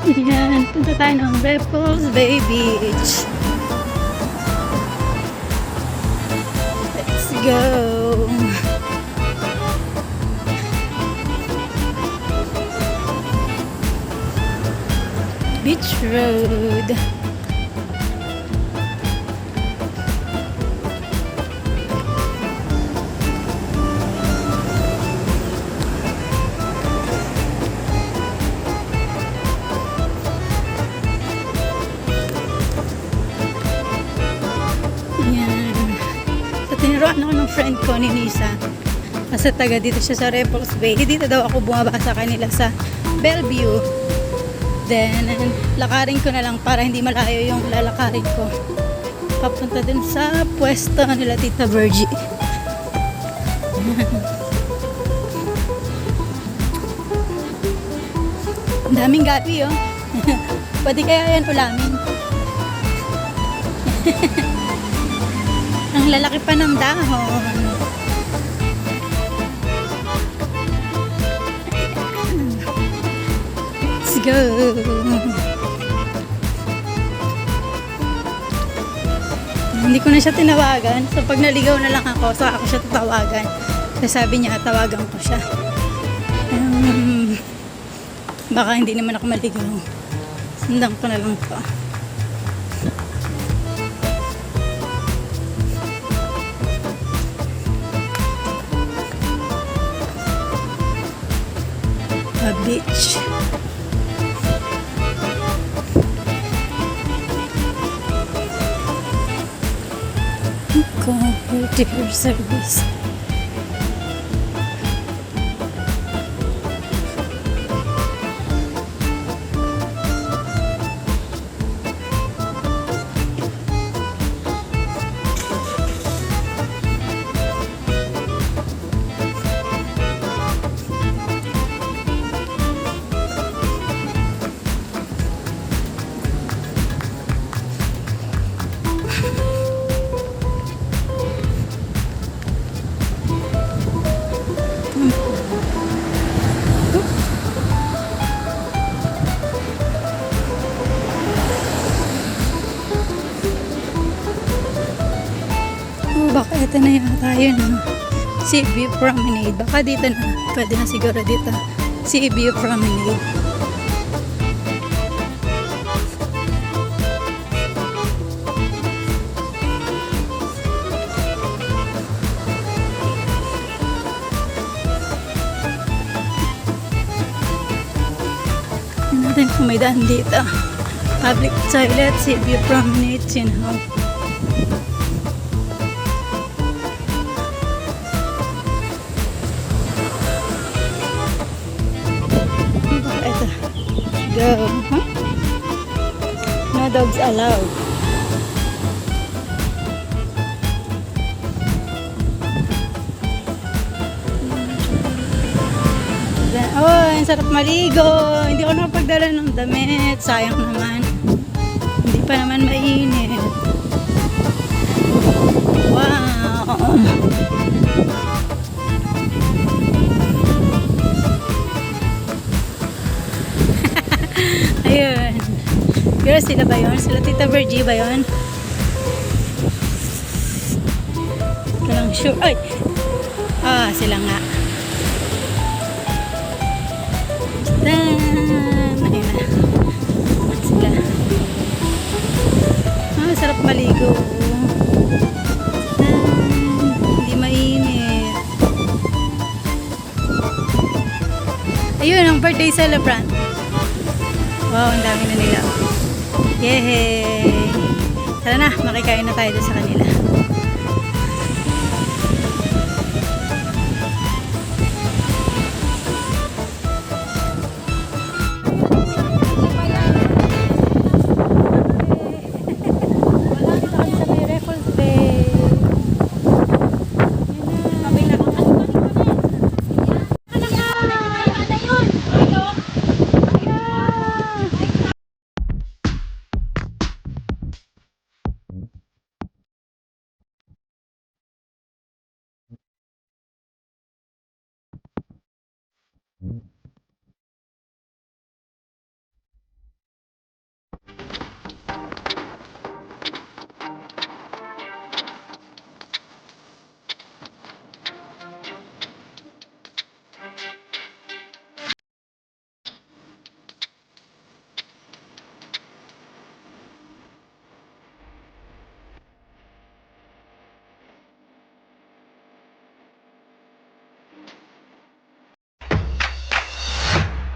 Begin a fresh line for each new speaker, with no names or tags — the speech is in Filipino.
Yan, punta tayo ng Repulse Bay Beach. Let's go! Beach Road. Tinuruan ako ng friend ko ni Nisa kasi taga dito siya sa Repulse Bay. Dito daw ako bumaba sa kanila sa Bellevue. Then lakarin ko na lang para hindi malayo yung lalakarin ko papunta din sa pwesto nila Tita Virgie. Ang daming gabi oh. Pwede kaya yan ulamin. Ang lalaki pa ng dahon. Let's go. Hindi ko na siya tinawagan. So pag naligaw na lang ako, so ako siya tatawagan. So sabi niya, tawagan ko siya. Baka hindi naman ako maligaw. Sundan ko na lang to. A beach. Cooperative service. Baka ito na yata yun Sea View Promenade. Baka dito na. Pwede na siguro dito. Sea View Promenade. Tignan natin kung may daan dito. Public toilet, Sea View Promenade, you know. Go. Huh? No dogs allowed. Oh, ang sarap maligo. Hindi ko nakapagdala ng damit. Sayang naman. Hindi pa naman mainit. Wow. Ayun. Pero sila ba yun? Sila Tita Virgie ba yun? Ito lang sure. Ay! Ah, sila nga. Ayun na. Sila. Ah, sarap maligo. Hindi mainit. Ayun, ang birthday celebrant. Wow, ang dami na nila. Yay! Tara na, makikain na tayo doon sa kanila.